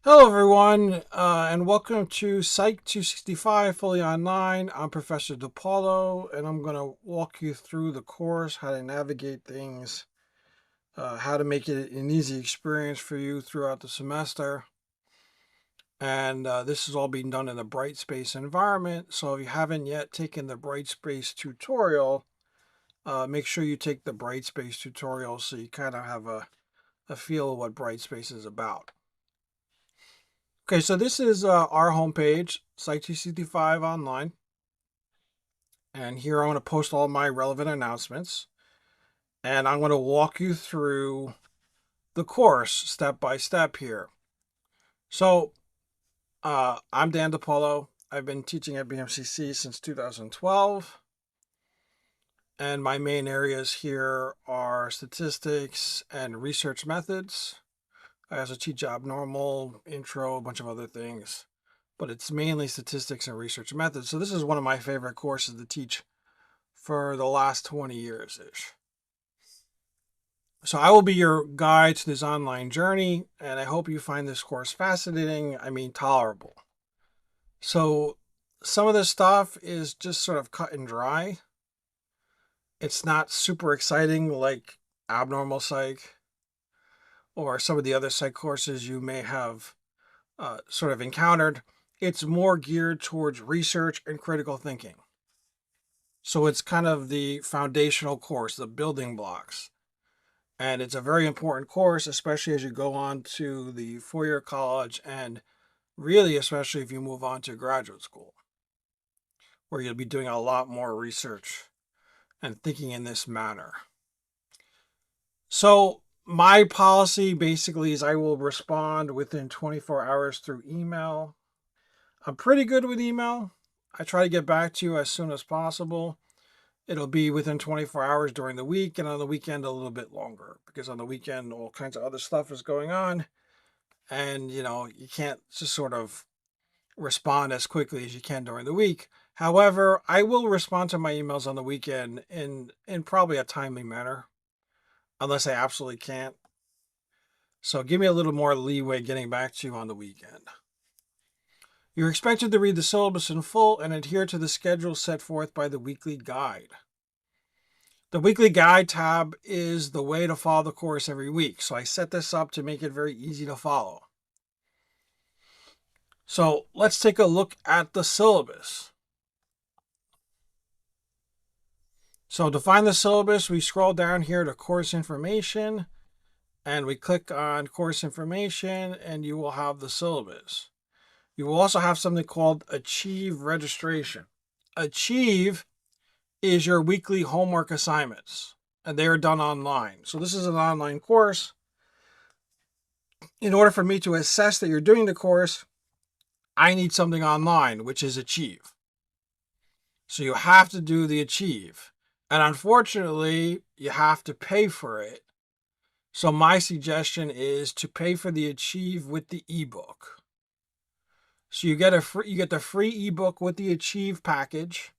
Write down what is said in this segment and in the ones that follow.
Hello, everyone, and welcome to Psych 265 Fully Online. I'm Professor DePaulo, and I'm going to walk you through the course, how to navigate things, how to make it an easy experience for you throughout the semester. And this is all being done in a Brightspace environment. So if you haven't yet taken the Brightspace tutorial, make sure you take the Brightspace tutorial so you kind of have a feel of what Brightspace is about. Okay, so this is our homepage, Site265 Online. And here I'm going to post all my relevant announcements. And I'm going to walk you through the course step by step here. So I'm Dan DePaulo. I've been teaching at BMCC since 2012. And my main areas here are statistics and research methods. I also teach abnormal, intro, a bunch of other things. But it's mainly statistics and research methods. So this is one of my favorite courses to teach for the last 20 years-ish. So I will be your guide to this online journey, and I hope you find this course fascinating, tolerable. So some of this stuff is just sort of cut and dry. It's not super exciting like abnormal psych or some of the other psych courses you may have sort of encountered. It's more geared towards research and critical thinking. So it's kind of the foundational course, the building blocks. And it's a very important course, especially as you go on to the four-year college and really, especially if you move on to graduate school, where you'll be doing a lot more research and thinking in this manner. So my policy basically is I will respond within 24 hours through email. I'm pretty good with email. I try to get back to you as soon as possible. It'll be within 24 hours during the week, and on the weekend a little bit longer, because on the weekend all kinds of other stuff is going on, and you can't just sort of respond as quickly as you can during the week. However, I will respond to my emails on the weekend in probably a timely manner, unless I absolutely can't. So give me a little more leeway getting back to you on the weekend. You're expected to read the syllabus in full and adhere to the schedule set forth by the weekly guide. The weekly guide tab is the way to follow the course every week. So I set this up to make it very easy to follow. So let's take a look at the syllabus. So to find the syllabus, we scroll down here to course information and we click on course information and you will have the syllabus. You will also have something called Achieve registration. Achieve is your weekly homework assignments, and they are done online. So this is an online course. In order for me to assess that you're doing the course, I need something online, which is Achieve. So you have to do the Achieve. And unfortunately, you have to pay for it. So my suggestion is to pay for the Achieve with the ebook. So you get the free ebook with the Achieve package,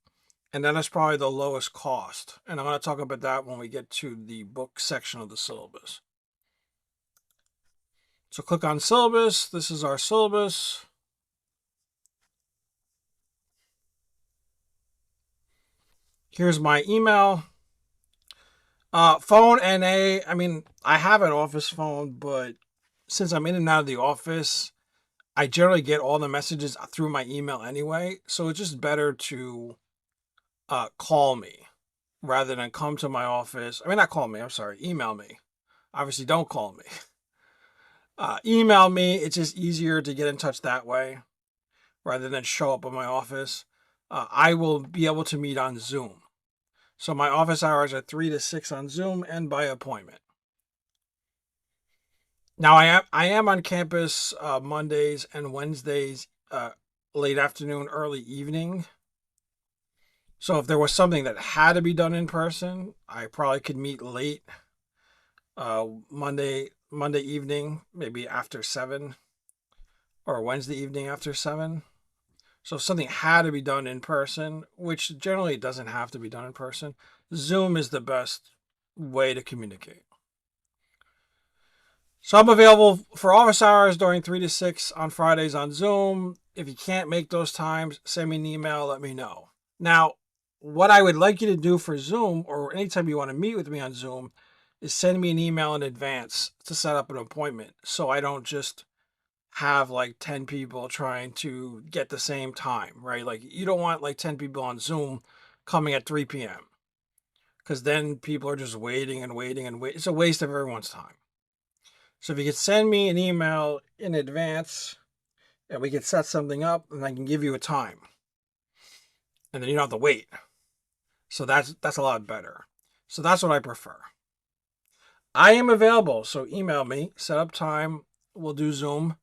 and then it's probably the lowest cost. And I'm going to talk about that when we get to the book section of the syllabus. So click on syllabus. This is our syllabus. Here's my email. Phone NA. I have an office phone, but since I'm in and out of the office, I generally get all the messages through my email anyway. So it's just better to call me rather than come to my office. Not call me, I'm sorry, email me. Obviously, don't call me. Email me. It's just easier to get in touch that way rather than show up at my office. I will be able to meet on Zoom. So my office hours are 3 to 6 on Zoom and by appointment. Now I am on campus Mondays and Wednesdays, late afternoon, early evening. So if there was something that had to be done in person, I probably could meet late Monday evening, maybe after 7, or Wednesday evening after 7. So if something had to be done in person, which generally doesn't have to be done in person, Zoom is the best way to communicate. So I'm available for office hours during 3 to 6 on Fridays on Zoom. If you can't make those times, send me an email, let me know. Now, what I would like you to do for Zoom, or anytime you want to meet with me on Zoom, is send me an email in advance to set up an appointment so I don't just have like 10 people trying to get the same time, right? Like, you don't want like 10 people on Zoom coming at 3 p.m. because then people are just waiting and waiting and waiting. It's a waste of everyone's time. So if you could send me an email in advance and we could set something up and I can give you a time and then you don't have to wait. So that's a lot better. So that's what I prefer. I am available, so email me, set up time. We'll do Zoom.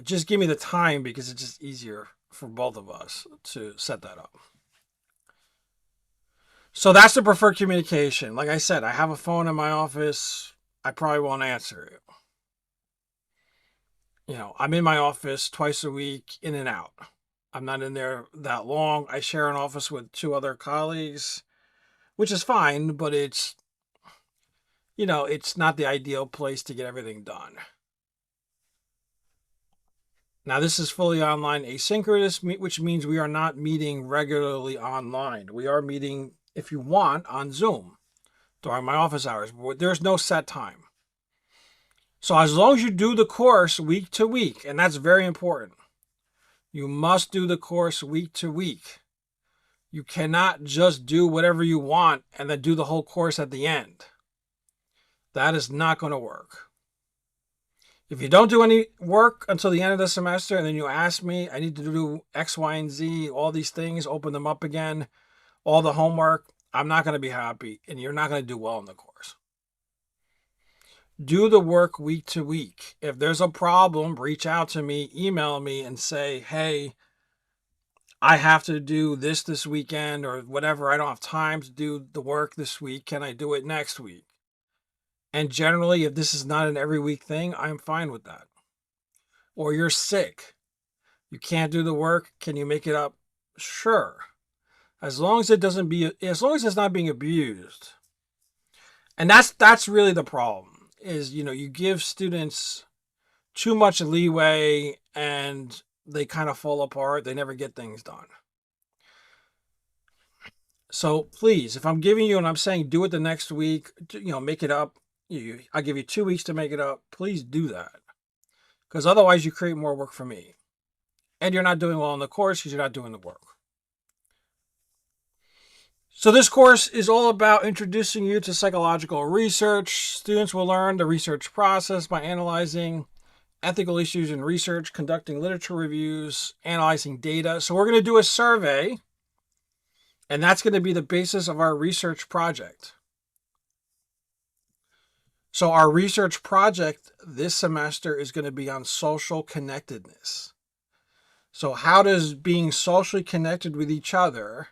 Just give me the time because it's just easier for both of us to set that up. So that's the preferred communication. Like I said, I have a phone in my office. I probably won't answer it. I'm in my office twice a week, in and out. I'm not in there that long. I share an office with two other colleagues, which is fine, but it's not the ideal place to get everything done. Now, this is fully online asynchronous, which means we are not meeting regularly online. We are meeting, if you want, on Zoom during my office hours. There's no set time. So as long as you do the course week to week, and that's very important, you must do the course week to week. You cannot just do whatever you want and then do the whole course at the end. That is not going to work. If you don't do any work until the end of the semester and then you ask me, I need to do X, Y, and Z, all these things, open them up again, all the homework, I'm not going to be happy and you're not going to do well in the course. Do the work week to week. If there's a problem, reach out to me, email me and say, hey, I have to do this weekend or whatever. I don't have time to do the work this week. Can I do it next week? And generally, if this is not an every week thing, I'm fine with that. Or you're sick. You can't do the work. Can you make it up? Sure. As long as as long as it's not being abused. And that's really the problem is, you give students too much leeway and they kind of fall apart. They never get things done. So please, if I'm giving you and I'm saying do it the next week, make it up. I'll give you 2 weeks to make it up. Please do that. Because otherwise you create more work for me. And you're not doing well in the course because you're not doing the work. So this course is all about introducing you to psychological research. Students will learn the research process by analyzing ethical issues in research, conducting literature reviews, analyzing data. So we're going to do a survey, and that's going to be the basis of our research project. So our research project this semester is going to be on social connectedness. So how does being socially connected with each other,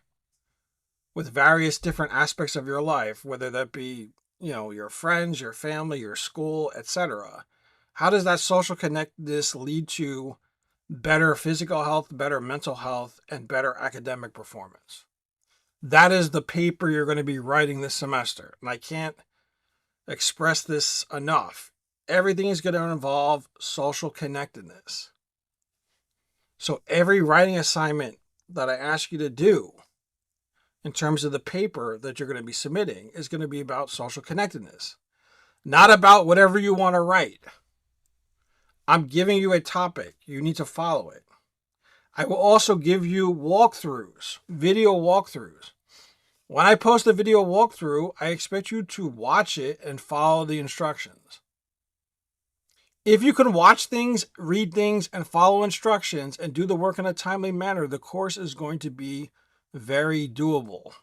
with various different aspects of your life, whether that be, your friends, your family, your school, etc., how does that social connectedness lead to better physical health, better mental health, and better academic performance? That is the paper you're going to be writing this semester. And I can't express this enough. Everything is going to involve social connectedness. So every writing assignment that I ask you to do in terms of the paper that you're going to be submitting is going to be about social connectedness, not about whatever you want to write. I'm giving you a topic. You need to follow it. I will also give you walkthroughs, video walkthroughs. When I post a video walkthrough, I expect you to watch it and follow the instructions. If you can watch things, read things, and follow instructions and do the work in a timely manner, the course is going to be very doable.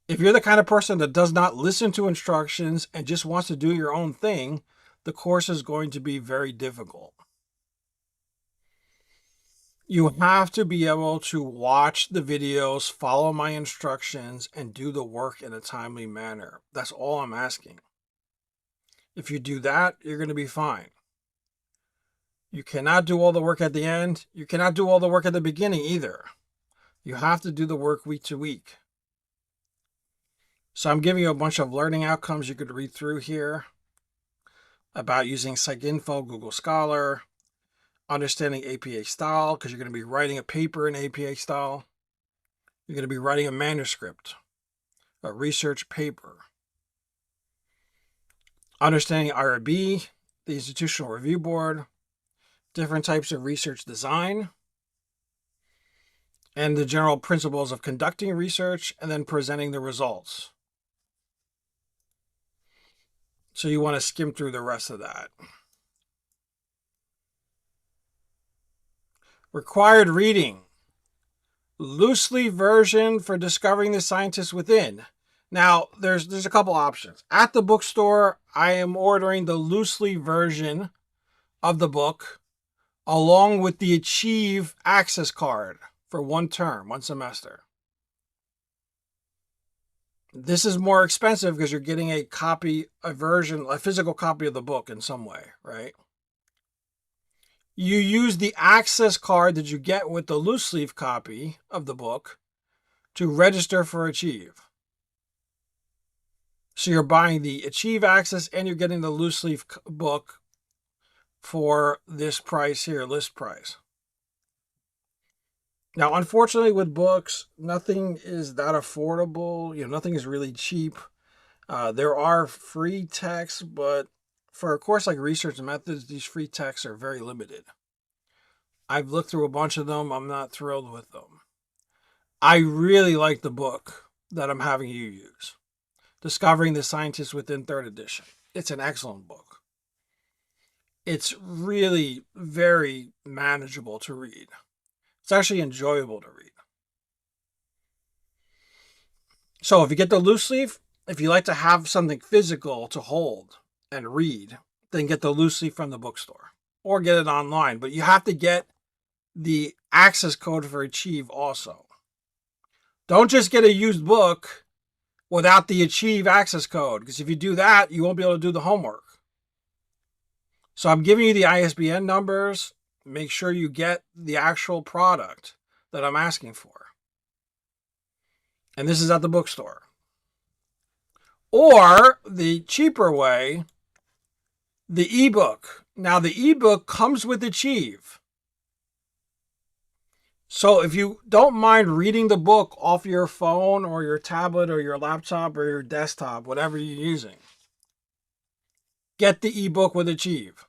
If you're the kind of person that does not listen to instructions and just wants to do your own thing, the course is going to be very difficult. You have to be able to watch the videos, follow my instructions, and do the work in a timely manner. That's all I'm asking. If you do that, you're going to be fine. You cannot do all the work at the end. You cannot do all the work at the beginning either. You have to do the work week to week. So I'm giving you a bunch of learning outcomes you could read through here. about using PsycInfo, Google Scholar, understanding APA style, because you're going to be writing a paper in APA style. You're going to be writing a manuscript, a research paper. Understanding IRB, the Institutional Review Board, different types of research design, and the general principles of conducting research and then presenting the results. So you want to skim through the rest of that. Required reading. Loosely version for discovering the scientists within. Now, there's a couple options. At the bookstore, I am ordering the loosely version of the book along with the Achieve access card for one term, one semester. This is more expensive because you're getting a physical copy of the book in some way, right? You use the access card that you get with the loose leaf copy of the book to register for Achieve. So you're buying the Achieve access and you're getting the loose leaf book for this price here, list price. Now, unfortunately, with books, nothing is that affordable. Nothing is really cheap. There are free texts, but for a course like Research Methods, these free texts are very limited. I've looked through a bunch of them. I'm not thrilled with them. I really like the book that I'm having you use, Discovering the Scientists Within, 3rd edition. It's an excellent book. It's really very manageable to read. It's actually enjoyable to read. So if you get the loose leaf, if you like to have something physical to hold and read, then get the loose leaf from the bookstore or get it online. But you have to get the access code for Achieve also. Don't just get a used book without the Achieve access code, because if you do that, you won't be able to do the homework. So I'm giving you the ISBN numbers. Make sure you get the actual product that I'm asking for. And this is at the bookstore. Or the cheaper way, the ebook. Now the ebook comes with Achieve. So if you don't mind reading the book off your phone or your tablet or your laptop or your desktop, whatever you're using, get the ebook with Achieve.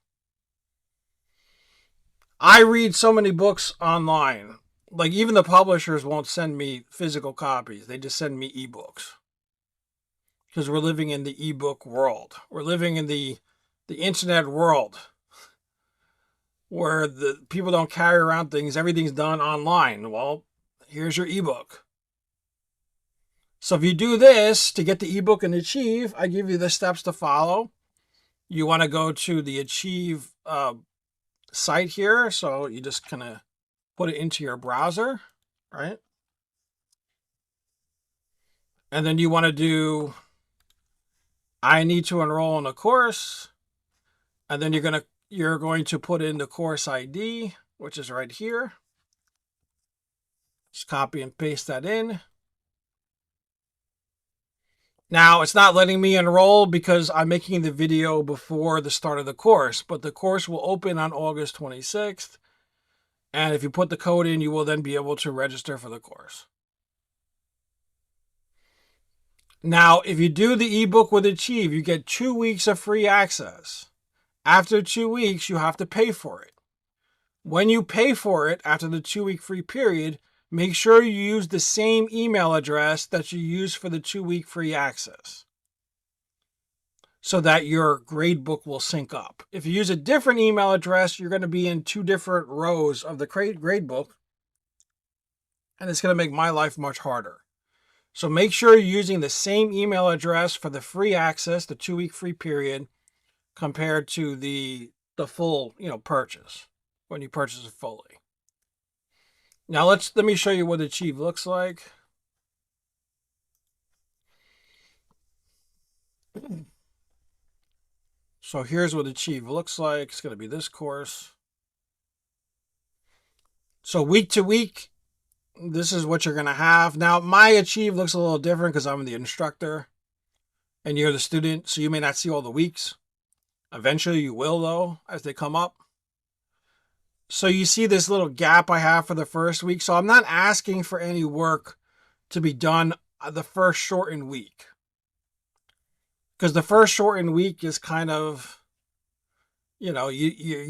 I read so many books online. Like, even the publishers won't send me physical copies. They just send me ebooks. Because we're living in the ebook world. We're living in the internet world where the people don't carry around things. Everything's done online. Well, here's your ebook. So if you do this to get the ebook and Achieve, I give you the steps to follow. You want to go to the Achieve site here. So you just kind of put it into your browser, right? And then you want to do, I need to enroll in a course. And then you're going to put in the course ID, which is right here. Just copy and paste that in. Now, it's not letting me enroll because I'm making the video before the start of the course, but the course will open on August 26th. And if you put the code in, you will then be able to register for the course. Now, if you do the ebook with Achieve, you get 2 weeks of free access. After 2 weeks, you have to pay for it. When you pay for it after the 2-week free period, make sure you use the same email address that you used for the 2-week free access so that your gradebook will sync up. If you use a different email address, you're going to be in 2 different rows of the gradebook, and it's going to make my life much harder. So make sure you're using the same email address for the free access, the 2-week free period, compared to the full, purchase, when you purchase it fully. Now let me show you what Achieve looks like. So here's what Achieve looks like. It's going to be this course. So week to week, this is what you're going to have. Now my Achieve looks a little different because I'm the instructor and you're the student, so you may not see all the weeks. Eventually you will, though, as they come up. So you see this little gap I have for the first week. So I'm not asking for any work to be done the first shortened week. Because the first shortened week is kind of, you're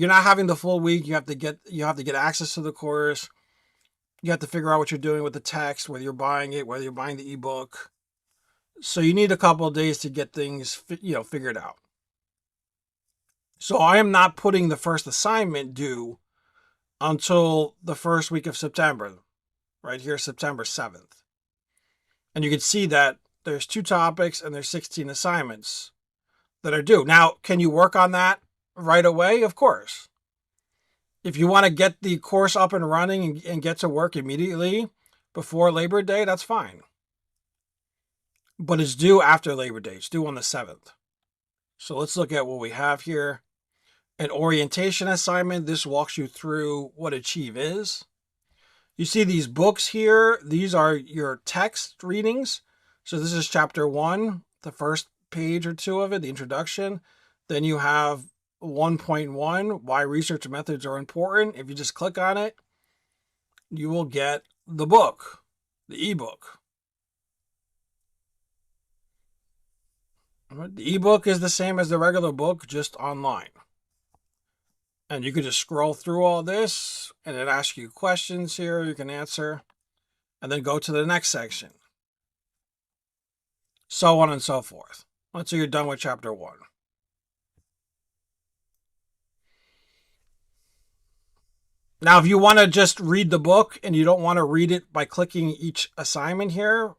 not having the full week. You have to get access to the course. You have to figure out what you're doing with the text, whether you're buying it, whether you're buying the ebook. So you need a couple of days to get things, figured out. So I am not putting the first assignment due until the first week of September, right here, September 7th. And you can see that there's 2 topics and there's 16 assignments that are due. Now, can you work on that right away? Of course. If you want to get the course up and running and get to work immediately before Labor Day, that's fine. But it's due after Labor Day. It's due on the 7th. So let's look at what we have here. An orientation assignment. This walks you through what Achieve is. You see these books here. These are your text readings. So this is chapter 1, the first page or 2 of it, the introduction. Then you have 1.1, why research methods are important. If you just click on it, you will get the book, the ebook. The ebook is the same as the regular book, just online. And you can just scroll through all this and it asks you questions here you can answer and then go to the next section. So on and so forth until you're done with chapter 1. Now, if you want to just read the book and you don't want to read it by clicking each assignment here,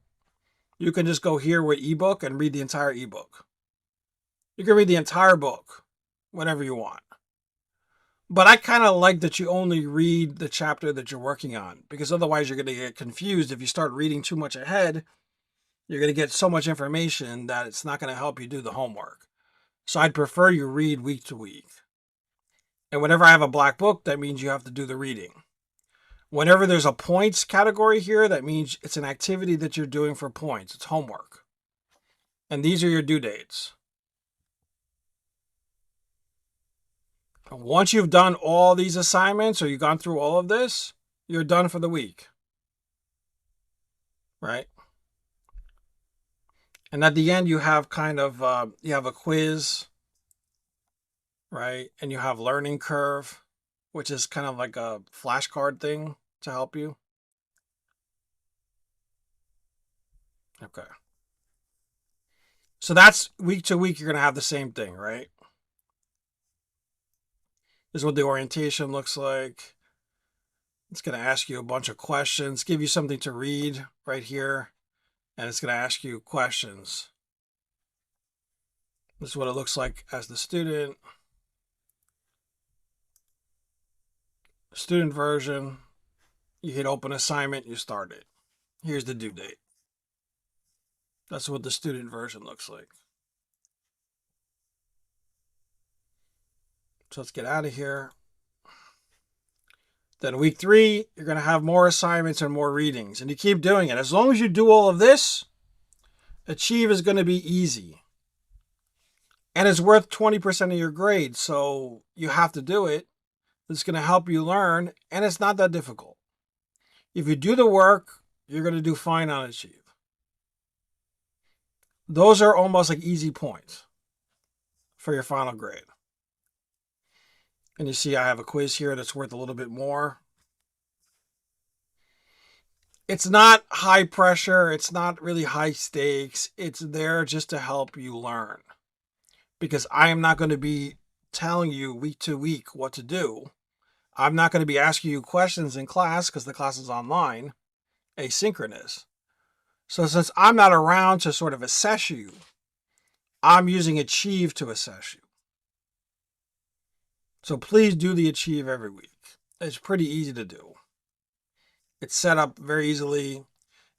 you can just go here with ebook and read the entire ebook. You can read the entire book whenever you want. But I kind of like that you only read the chapter that you're working on, because otherwise you're going to get confused. If you start reading too much ahead, you're going to get so much information that it's not going to help you do the homework. So I'd prefer you read week to week. And whenever I have a black book, that means you have to do the reading. Whenever there's a points category here, that means it's an activity that you're doing for points. It's homework. And these are your due dates. Once you've done all these assignments or you've gone through all of this, you're done for the week. Right? And at the end, you have you have a quiz, right? And you have learning curve, which is kind of like a flashcard thing to help you. Okay. So that's week to week, you're going to have the same thing, right? This is what the orientation looks like. It's going to ask you a bunch of questions, give you something to read right here, and it's going to ask you questions. This is what it looks like as the student. Student version. You hit open assignment, you start it. Here's the due date. That's what the student version looks like. So let's get out of here. Then week 3, you're going to have more assignments and more readings. And you keep doing it. As long as you do all of this, Achieve is going to be easy. And it's worth 20% of your grade. So you have to do it. It's going to help you learn. And it's not that difficult. If you do the work, you're going to do fine on Achieve. Those are almost like easy points for your final grade. And you see I have a quiz here that's worth a little bit more. It's not high pressure. It's not really high stakes. It's there just to help you learn. Because I am not going to be telling you week to week what to do. I'm not going to be asking you questions in class because the class is online, asynchronous. So since I'm not around to sort of assess you, I'm using Achieve to assess you. So please do the Achieve every week. It's pretty easy to do. It's set up very easily.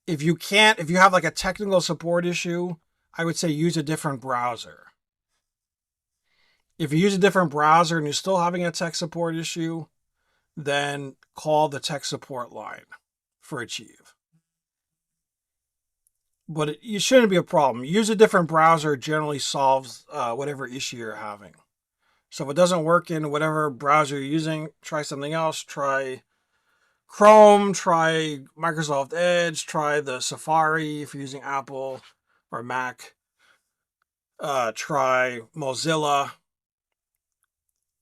If you have like a technical support issue, I would say use a different browser. If you use a different browser and you're still having a tech support issue, then call the tech support line for Achieve. But it shouldn't be a problem. Use a different browser, generally solves whatever issue you're having. So if it doesn't work in whatever browser you're using, try something else. Try Chrome, try Microsoft Edge, try the Safari if you're using Apple or Mac. Try Mozilla.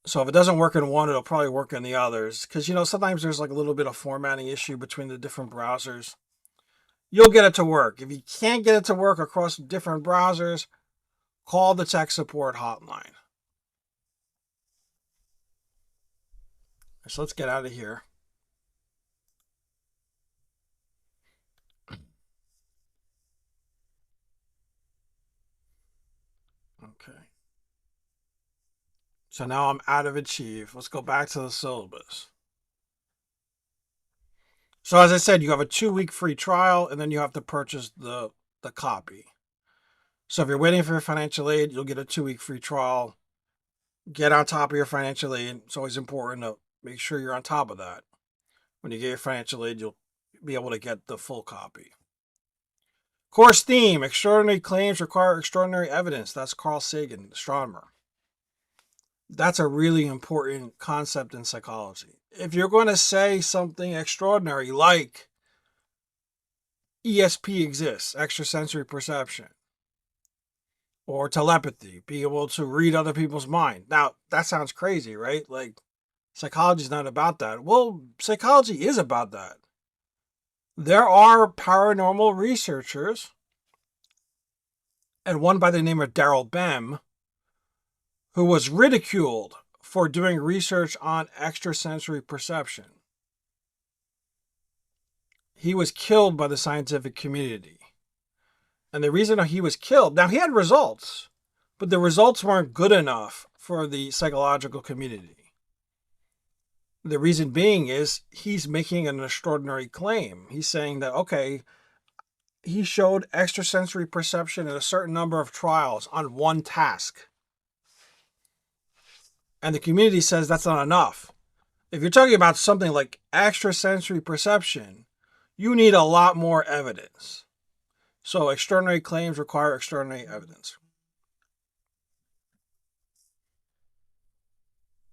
So if it doesn't work in one, it'll probably work in the others. Because, sometimes there's like a little bit of formatting issue between the different browsers. You'll get it to work. If you can't get it to work across different browsers, call the tech support hotline. So let's get out of here. Okay. So now I'm out of Achieve. Let's go back to the syllabus. So as I said, you have a 2-week free trial, and then you have to purchase the copy. So if you're waiting for your financial aid, you'll get a 2-week free trial. Get on top of your financial aid. It's always important to make sure you're on top of that. When you get your financial aid, you'll be able to get the full copy. Course theme: extraordinary claims require extraordinary evidence. That's Carl Sagan, astronomer. That's a really important concept in psychology. If you're going to say something extraordinary like ESP exists, extrasensory perception, or telepathy, being able to read other people's mind. Now, that sounds crazy, right? Like, psychology is not about that. Well, psychology is about that. There are paranormal researchers, and one by the name of Darrell Bem, who was ridiculed for doing research on extrasensory perception. He was killed by the scientific community. And the reason he was killed, now he had results, but the results weren't good enough for the psychological community. The reason being is he's making an extraordinary claim. He's saying that, okay, he showed extrasensory perception in a certain number of trials on one task. And the community says that's not enough. If you're talking about something like extrasensory perception, you need a lot more evidence. So extraordinary claims require extraordinary evidence.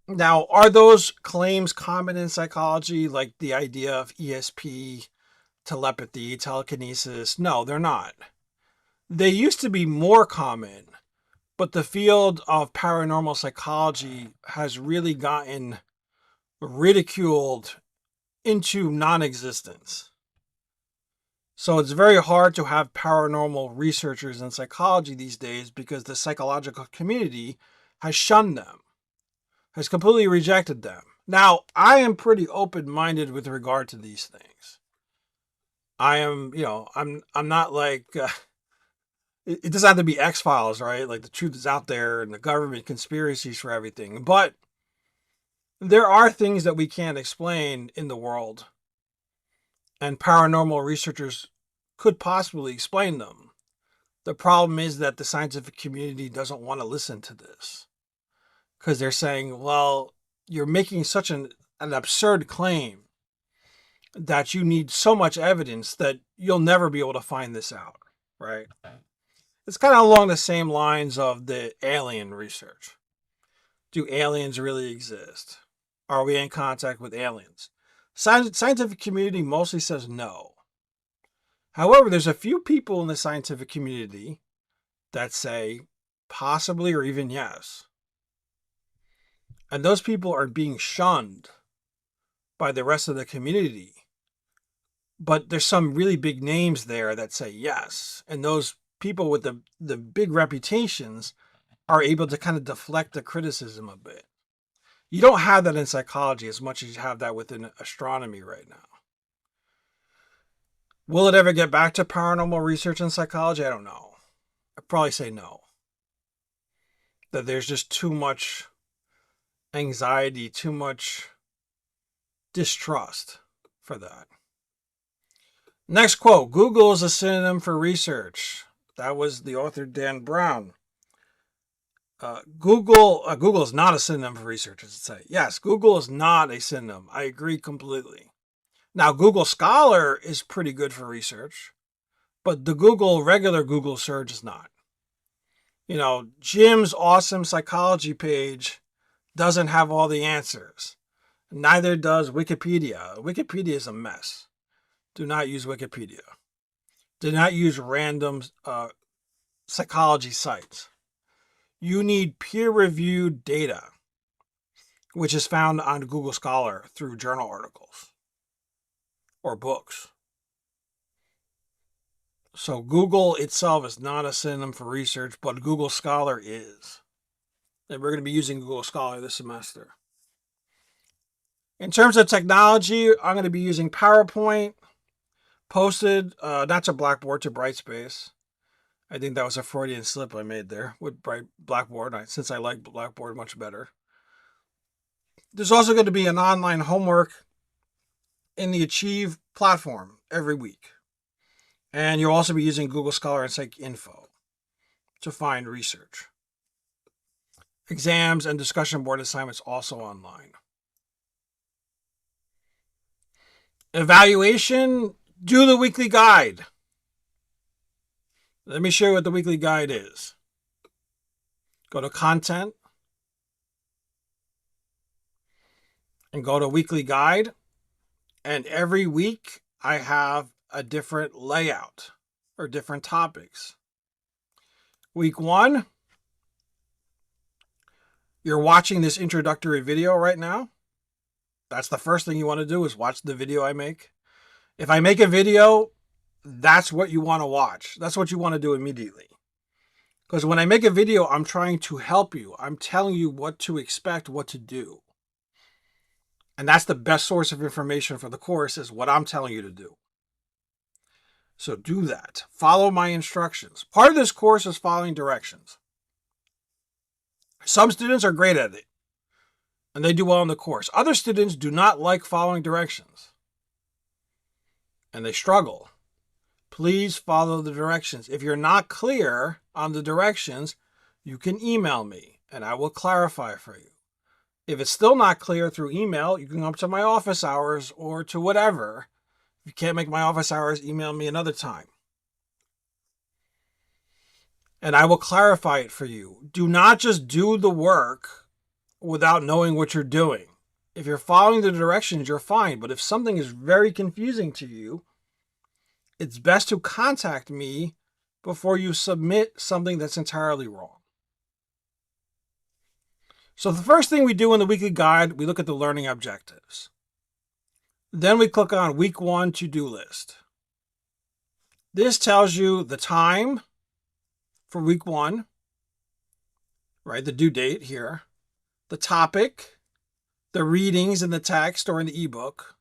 Now, are those claims common in psychology, like the idea of ESP, telepathy, telekinesis? No, they're not. They used to be more common, but the field of paranormal psychology has really gotten ridiculed into non-existence. So it's very hard to have paranormal researchers in psychology these days because the psychological community has shunned them, has completely rejected them. Now, I am pretty open-minded with regard to these things. I am, I'm not like, it doesn't have to be X-Files, right? Like the truth is out there and the government conspiracies for everything. But there are things that we can't explain in the world. And paranormal researchers could possibly explain them. The problem is that the scientific community doesn't want to listen to this. Because they're saying, well, you're making such an absurd claim that you need so much evidence that you'll never be able to find this out, right? It's kind of along the same lines of the alien research. Do aliens really exist? Are we in contact with aliens? Scientific community mostly says no. However, there's a few people in the scientific community that say possibly or even yes. And those people are being shunned by the rest of the community. But there's some really big names there that say yes. And those people with the big reputations are able to kind of deflect the criticism a bit. You don't have that in psychology as much as you have that within astronomy right now. Will it ever get back to paranormal research in psychology? I don't know. I'd probably say no. That there's just too much anxiety, too much distrust for that. Next quote: Google is a synonym for research. That was the author Dan Brown. Google is not a synonym for research, as it say. Yes, Google is not a synonym. I agree completely. Now, Google Scholar is pretty good for research, but the regular Google search is not. Jim's awesome psychology page doesn't have all the answers. Neither does Wikipedia. Wikipedia is a mess. Do not use Wikipedia. Do not use random psychology sites. You need peer-reviewed data, which is found on Google Scholar through journal articles or books. So Google itself is not a synonym for research, but Google Scholar is. And we're going to be using Google Scholar this semester. In terms of technology, I'm going to be using PowerPoint, posted not to Blackboard, to Brightspace. I think that was a Freudian slip I made there with Blackboard, since I like Blackboard much better. There's also going to be an online homework in the Achieve platform every week. And you'll also be using Google Scholar and PsycInfo to find research. Exams and discussion board assignments also online. Evaluation, do the weekly guide. Let me show you what the weekly guide is. Go to Content and go to Weekly Guide. And every week I have a different layout or different topics. Week 1, you're watching this introductory video right now. That's the first thing you want to do, is watch the video I make. If I make a video, that's what you want to watch. That's what you want to do immediately. Because when I make a video, I'm trying to help you. I'm telling you what to expect, what to do. And that's the best source of information for the course, is what I'm telling you to do. So do that. Follow my instructions. Part of this course is following directions. Some students are great at it, and they do well in the course. Other students do not like following directions, and they struggle. Please follow the directions. If you're not clear on the directions, you can email me, and I will clarify for you. If it's still not clear through email, you can come to my office hours or to whatever. If you can't make my office hours, email me another time, and I will clarify it for you. Do not just do the work without knowing what you're doing. If you're following the directions, you're fine. But if something is very confusing to you, it's best to contact me before you submit something that's entirely wrong. So the first thing we do in the weekly guide, we look at the learning objectives. Then we click on Week 1 to-do list. This tells you the time for Week 1, right? The due date here. The topic, the readings in the text or in the ebook.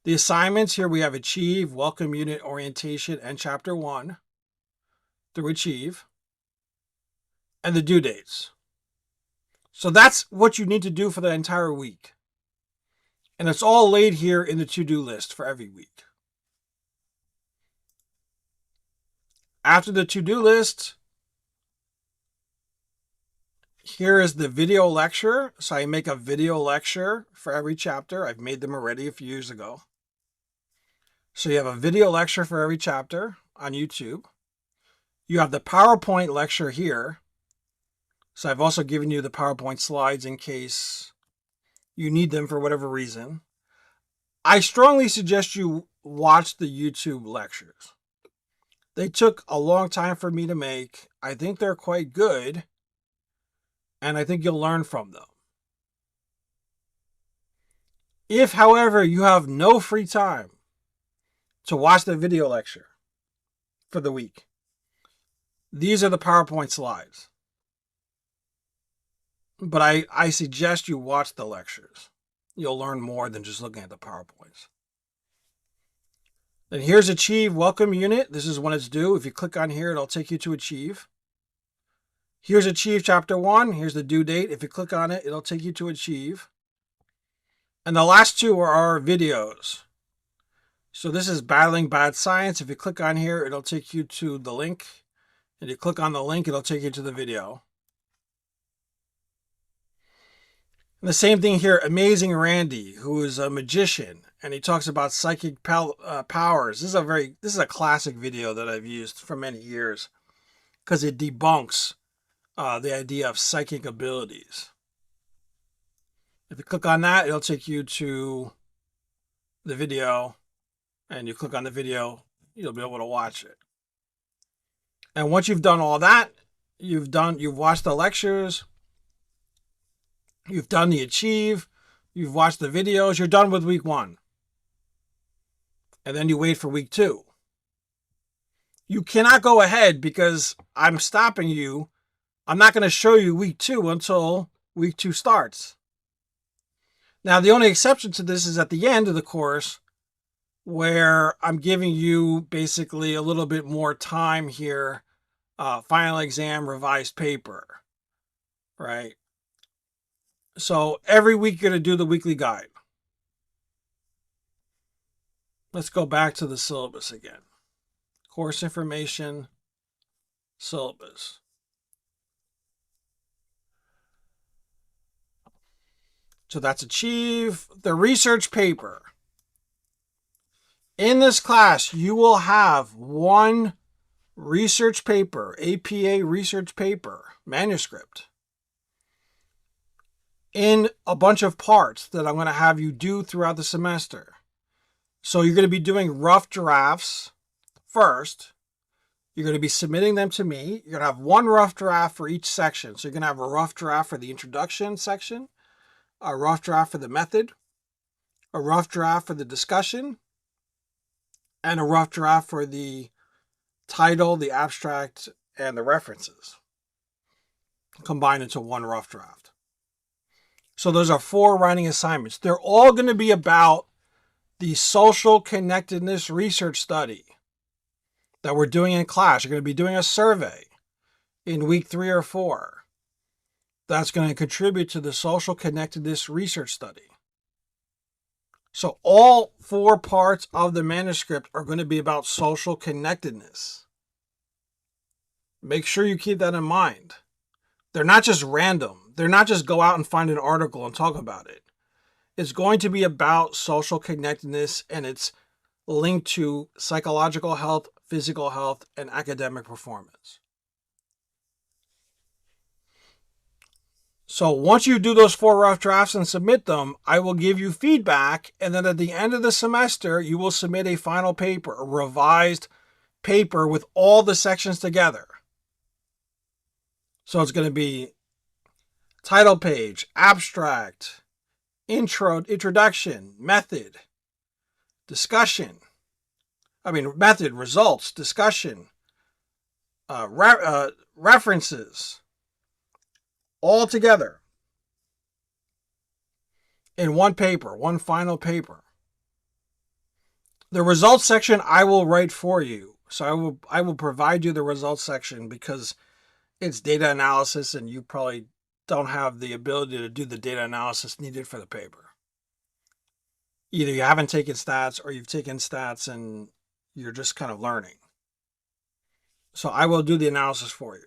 The assignments, here we have Achieve, Welcome Unit, Orientation, and Chapter 1 through Achieve. And the due dates. So that's what you need to do for the entire week. And it's all laid here in the to-do list for every week. After the to-do list, here is the video lecture. So I make a video lecture for every chapter. I've made them already a few years ago. So you have a video lecture for every chapter on YouTube. You have the PowerPoint lecture here. So I've also given you the PowerPoint slides in case you need them for whatever reason. I strongly suggest you watch the YouTube lectures. They took a long time for me to make. I think they're quite good, and I think you'll learn from them. If, however, you have no free time to watch the video lecture for the week, these are the PowerPoint slides. But I suggest you watch the lectures. You'll learn more than just looking at the PowerPoints. Then here's Achieve Welcome Unit. This is when it's due. If you click on here, it'll take you to Achieve. Here's Achieve Chapter 1. Here's the due date. If you click on it, it'll take you to Achieve. And the last two are our videos. So this is Battling Bad Science. If you click on here, it'll take you to the link. And you click on the link, it'll take you to the video. And the same thing here, Amazing Randy, who is a magician, and he talks about psychic powers. This is a classic video that I've used for many years because it debunks the idea of psychic abilities. If you click on that, it'll take you to the video, and you click on the video, you'll be able to watch it. And once you've done all that, you've watched the lectures, you've done the achieve, you've watched the videos, you're done with week 1. And then you wait for week 2. You cannot go ahead because I'm stopping you. I'm not going to show you week 2 until week 2 starts. Now, the only exception to this is at the end of the course, where I'm giving you basically a little bit more time here, final exam, revised paper, right? So every week you're going to do the weekly guide. Let's go back to the syllabus again. Course information, syllabus. So that's achieve. The research paper. In this class, you will have one research paper, APA research paper, manuscript, in a bunch of parts that I'm going to have you do throughout the semester. So you're going to be doing rough drafts first. You're going to be submitting them to me. You're going to have one rough draft for each section. So you're going to have a rough draft for the introduction section, a rough draft for the method, a rough draft for the discussion, and a rough draft for the title, the abstract, and the references, combined into one rough draft. So those are 4 writing assignments. They're all going to be about the social connectedness research study that we're doing in class. You're going to be doing a survey in week 3 or 4. That's going to contribute to the social connectedness research study. So all 4 parts of the manuscript are going to be about social connectedness. Make sure you keep that in mind. They're not just random. They're not just go out and find an article and talk about it. It's going to be about social connectedness, and it's linked to psychological health, physical health, and academic performance. So once you do those 4 rough drafts and submit them, I will give you feedback, and then at the end of the semester, you will submit a final paper, a revised paper with all the sections together. So it's going to be title page, abstract, introduction, method, discussion. Method, results, discussion, references, all together in one paper, one final paper. The results section I will write for you. So I will provide you the results section because it's data analysis and you probably don't have the ability to do the data analysis needed for the paper. Either you haven't taken stats or you've taken stats and you're just kind of learning. So I will do the analysis for you.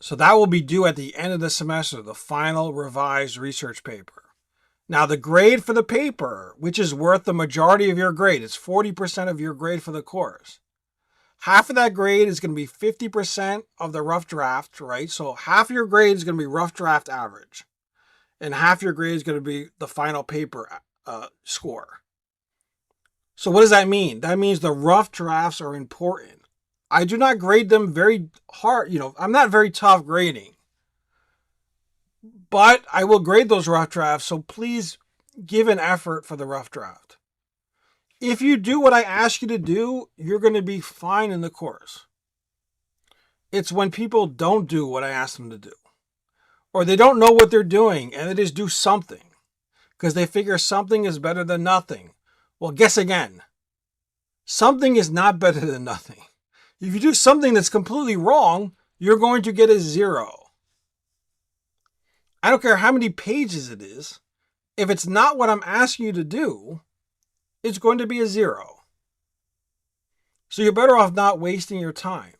So that will be due at the end of the semester, the final revised research paper. Now the grade for the paper, which is worth the majority of your grade, it's 40% of your grade for the course. Half of that grade is going to be 50% of the rough draft, right? So half your grade is going to be rough draft average. And half your grade is going to be the final paper score. So what does that mean? That means the rough drafts are important. I do not grade them very hard. I'm not very tough grading. But I will grade those rough drafts, so please give an effort for the rough draft. If you do what I ask you to do, you're going to be fine in the course. It's when people don't do what I ask them to do, or they don't know what they're doing and they just do something because they figure something is better than nothing. Well, guess again. Something is not better than nothing. If you do something that's completely wrong, you're going to get a 0. I don't care how many pages it is. If it's not what I'm asking you to do, it's going to be a 0. So you're better off not wasting your time.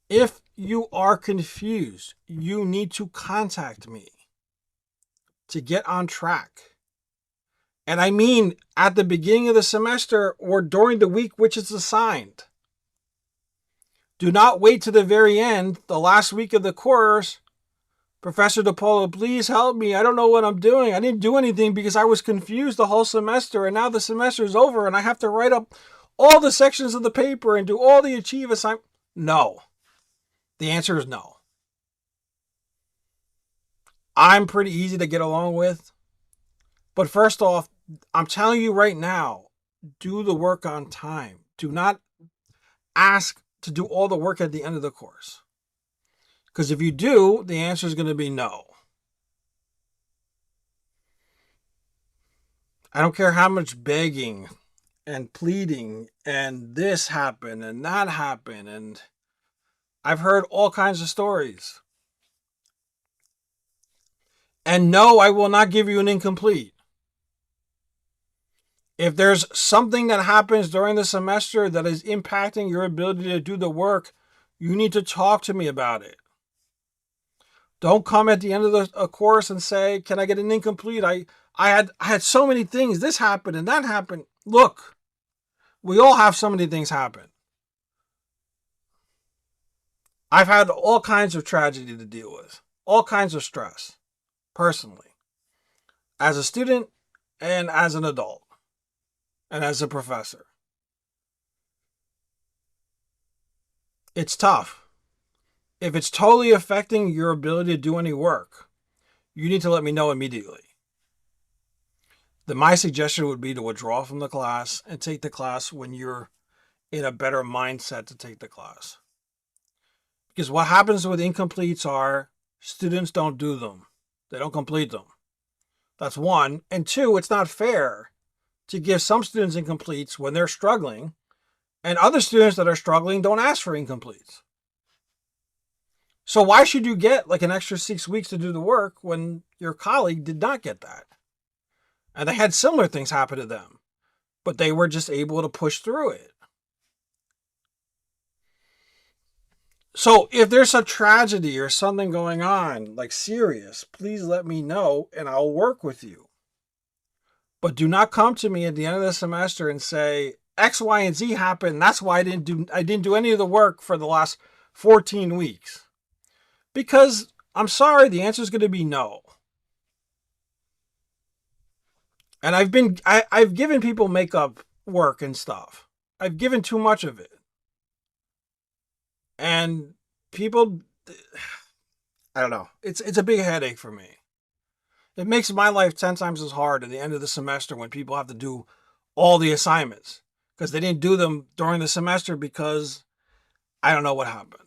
If you are confused, you need to contact me to get on track. And I mean at the beginning of the semester or during the week which is assigned. Do not wait to the very end, the last week of the course. Professor DePaulo, please help me. I don't know what I'm doing. I didn't do anything because I was confused the whole semester, and now the semester is over, and I have to write up all the sections of the paper and do all the achieve assignments. No. The answer is no. I'm pretty easy to get along with. But first off, I'm telling you right now, do the work on time. Do not ask to do all the work at the end of the course. Because if you do, the answer is going to be no. I don't care how much begging and pleading and this happened and that happened. And I've heard all kinds of stories. And no, I will not give you an incomplete. If there's something that happens during the semester that is impacting your ability to do the work, you need to talk to me about it. Don't come at the end of the course and say, "Can I get an incomplete? I had so many things. This happened and that happened." Look, we all have so many things happen. I've had all kinds of tragedy to deal with, all kinds of stress, personally, as a student and as an adult and as a professor. It's tough. If it's totally affecting your ability to do any work, you need to let me know immediately. Then my suggestion would be to withdraw from the class and take the class when you're in a better mindset to take the class. Because what happens with incompletes are students don't do them. They don't complete them. That's one. And two, it's not fair to give some students incompletes when they're struggling, and other students that are struggling don't ask for incompletes. So why should you get like an extra 6 weeks to do the work when your colleague did not get that? And they had similar things happen to them, but they were just able to push through it. So if there's a tragedy or something going on, like serious, please let me know and I'll work with you. But do not come to me at the end of the semester and say X, Y, and Z happened. That's why I didn't do any of the work for the last 14 weeks. Because I'm sorry, the answer is going to be no. And I've given people makeup work and stuff. I've given too much of it. And people, I don't know. It's a big headache for me. It makes my life 10 times as hard at the end of the semester when people have to do all the assignments because they didn't do them during the semester because I don't know what happened.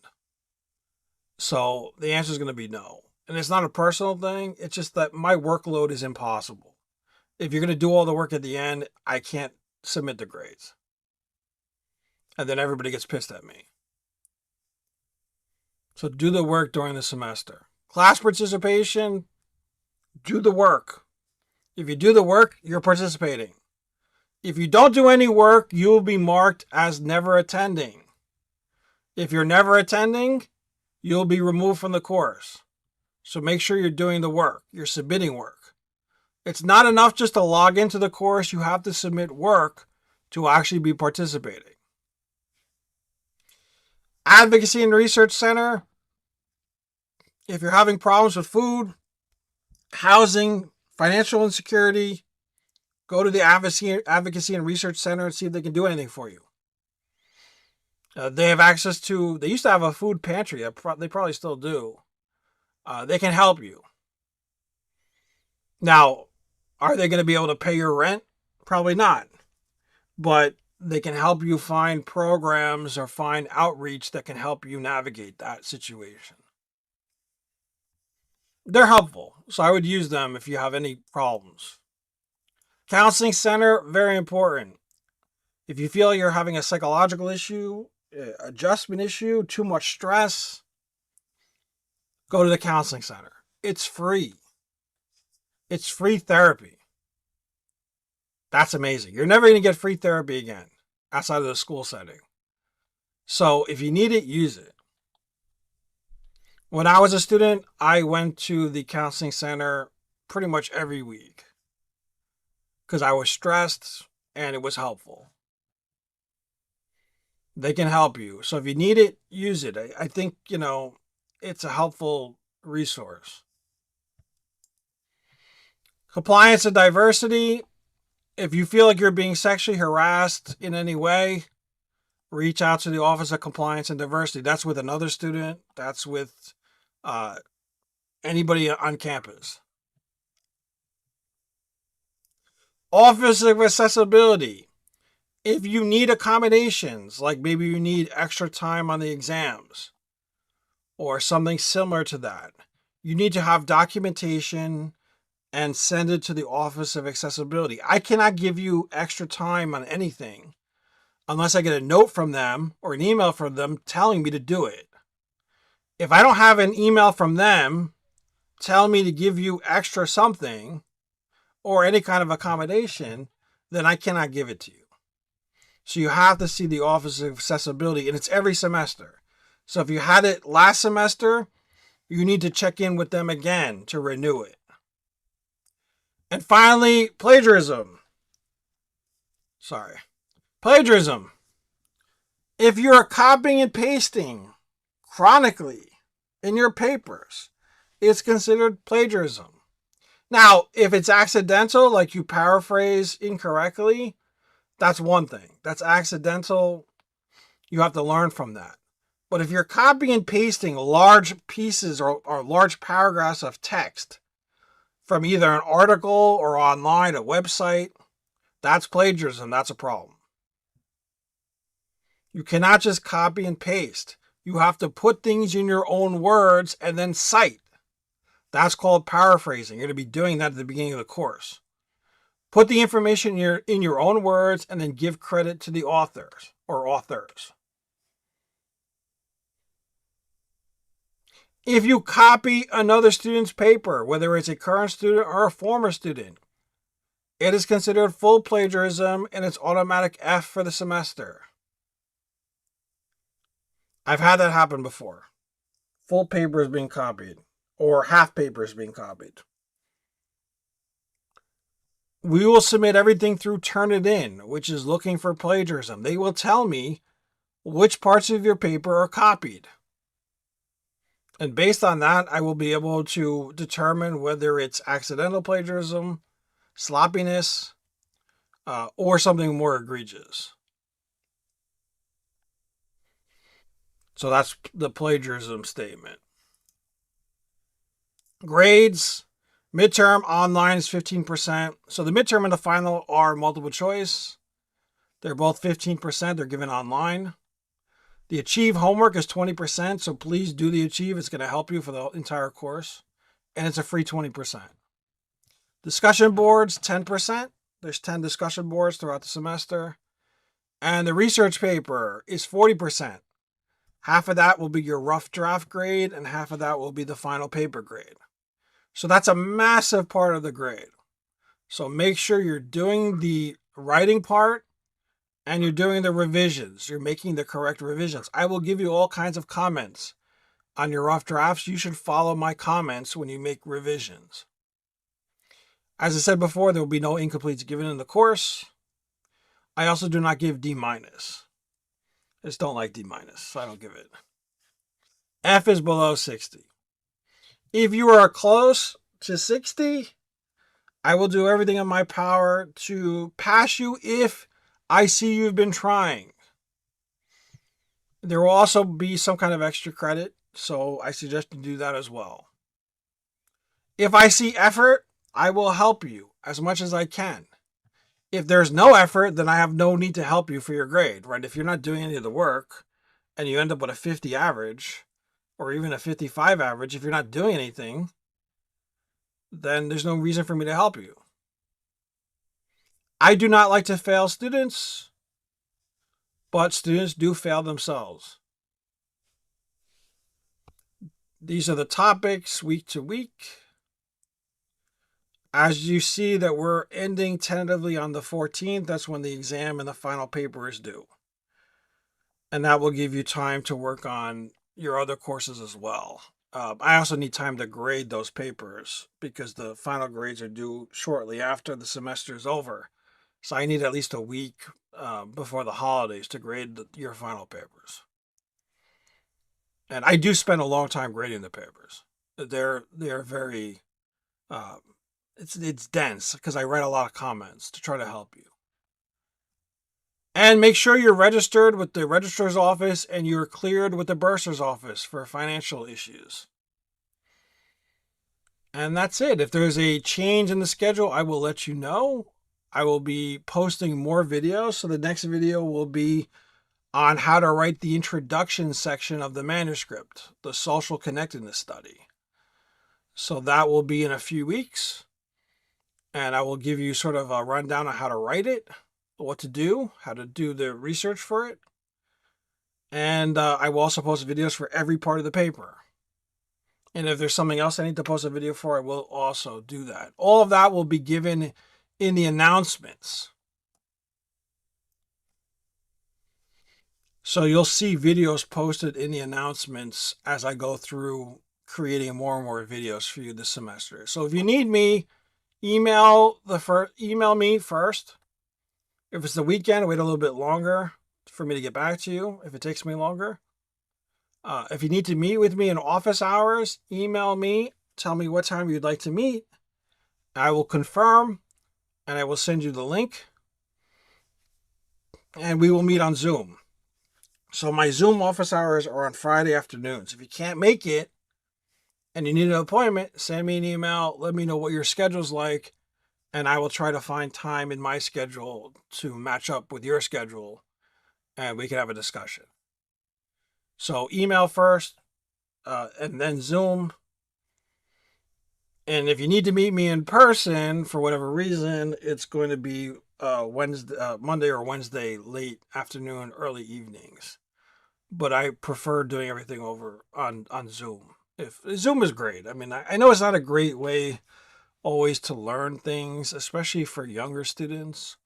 So the answer is going to be no. And it's not a personal thing. It's just that my workload is impossible. If you're going to do all the work at the end, I can't submit the grades. And then everybody gets pissed at me. So do the work during the semester. Class participation, do the work. If you do the work, you're participating. If you don't do any work, you will be marked as never attending. If you're never attending, you'll be removed from the course. So make sure you're doing the work. You're submitting work. It's not enough just to log into the course. You have to submit work to actually be participating. Advocacy and Research Center. If you're having problems with food, housing, financial insecurity, go to the Advocacy and Research Center and see if they can do anything for you. They have access to, they used to have a food pantry. They probably still do. They can help you. Now, are they going to be able to pay your rent? Probably not. But they can help you find programs or find outreach that can help you navigate that situation. They're helpful, so I would use them if you have any problems. Counseling center, very important. If you feel you're having a psychological issue, adjustment issue, too much stress, go to the counseling center. It's free. It's free therapy. That's amazing. You're never going to get free therapy again outside of the school setting. So if you need it, use it. When I was a student, I went to the counseling center pretty much every week because I was stressed and it was helpful. They can help you. So if you need it, use it. I think, it's a helpful resource. Compliance and diversity. If you feel like you're being sexually harassed in any way, reach out to the Office of Compliance and Diversity. That's with another student. That's with uh, anybody on campus. Office of Accessibility. If you need accommodations, like maybe you need extra time on the exams or something similar to that, you need to have documentation and send it to the Office of Accessibility. I cannot give you extra time on anything unless I get a note from them or an email from them telling me to do it. If I don't have an email from them telling me to give you extra something or any kind of accommodation, then I cannot give it to you. So you have to see the Office of Accessibility, and it's every semester. So if you had it last semester, you need to check in with them again to renew it. And finally, plagiarism. Plagiarism. If you're copying and pasting chronically in your papers, it's considered plagiarism. Now, if it's accidental, like you paraphrase incorrectly, that's one thing. That's accidental. You have to learn from that. But if you're copying and pasting large pieces or large paragraphs of text from either an article or online, a website, that's plagiarism. That's a problem. You cannot just copy and paste. You have to put things in your own words and then cite. That's called paraphrasing. You're going to be doing that at the beginning of the course. Put the information in your own words and then give credit to the authors or authors. If you copy another student's paper, whether it's a current student or a former student, it is considered full plagiarism and it's automatic F for the semester. I've had that happen before. Full paper is being copied or half paper is being copied. We will submit everything through Turnitin, which is looking for plagiarism. They will tell me which parts of your paper are copied. And based on that, I will be able to determine whether it's accidental plagiarism, sloppiness, or something more egregious. So that's the plagiarism statement. Grades. Midterm online is 15%. So the midterm and the final are multiple choice. They're both 15%. They're given online. The Achieve homework is 20%. So please do the Achieve. It's going to help you for the entire course. And it's a free 20%. Discussion boards, 10%. There's 10 discussion boards throughout the semester. And the research paper is 40%. Half of that will be your rough draft grade, and half of that will be the final paper grade. So that's a massive part of the grade. So make sure you're doing the writing part and you're doing the revisions. You're making the correct revisions. I will give you all kinds of comments on your rough drafts. You should follow my comments when you make revisions. As I said before, there will be no incompletes given in the course. I also do not give D-. I just don't like D-, so I don't give it. F is below 60. If you are close to 60, I will do everything in my power to pass you if I see you've been trying. There will also be some kind of extra credit, so I suggest you do that as well. If I see effort, I will help you as much as I can. If there's no effort, then I have no need to help you for your grade, right? If you're not doing any of the work and you end up with a 50 average or even a 55 average, if you're not doing anything, then there's no reason for me to help you. I do not like to fail students, but students do fail themselves. These are the topics week to week. As you see that we're ending tentatively on the 14th, that's when the exam and the final paper is due. And that will give you time to work on your other courses as well. I also need time to grade those papers because the final grades are due shortly after the semester is over. So I need at least a week before the holidays to grade your final papers. And I do spend a long time grading the papers. They're very it's dense because I write a lot of comments to try to help you. And make sure you're registered with the registrar's office and you're cleared with the bursar's office for financial issues. And that's it. If there's a change in the schedule, I will let you know. I will be posting more videos. So the next video will be on how to write the introduction section of the manuscript, the social connectedness study. So that will be in a few weeks. And I will give you sort of a rundown on how to write it, what to do, how to do the research for it. And I will also post videos for every part of the paper. And if there's something else I need to post a video for, I will also do that. All of that will be given in the announcements. So you'll see videos posted in the announcements as I go through creating more and more videos for you this semester. So if you need me, email me first. If it's the weekend, wait a little bit longer for me to get back to you if it takes me longer. If you need to meet with me in office hours, email me. Tell me what time you'd like to meet. I will confirm, and I will send you the link. And we will meet on Zoom. So my Zoom office hours are on Friday afternoons. If you can't make it and you need an appointment, send me an email. Let me know what your schedule's like, and I will try to find time in my schedule to match up with your schedule, and we can have a discussion. So email first, and then Zoom. And if you need to meet me in person for whatever reason, it's going to be Monday or Wednesday, late afternoon, early evenings. But I prefer doing everything over on Zoom. If Zoom is great. I mean, I know it's not a great way always to learn things, especially for younger students.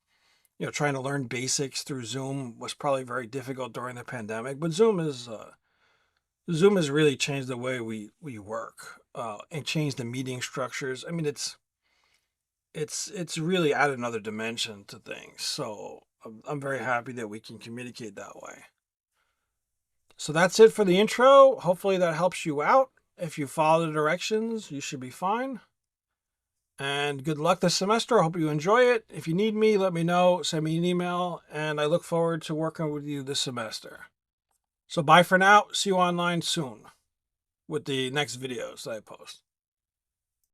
You know, trying to learn basics through Zoom was probably very difficult during the pandemic. But Zoom has really changed the way we work and changed the meeting structures. I mean, it's really added another dimension to things. So I'm very happy that we can communicate that way. So that's it for the intro. Hopefully that helps you out. If you follow the directions, you should be fine. And good luck this semester. I hope you enjoy it. If you need me, let me know. Send me an email. And I look forward to working with you this semester. So bye for now. See you online soon with the next videos that I post.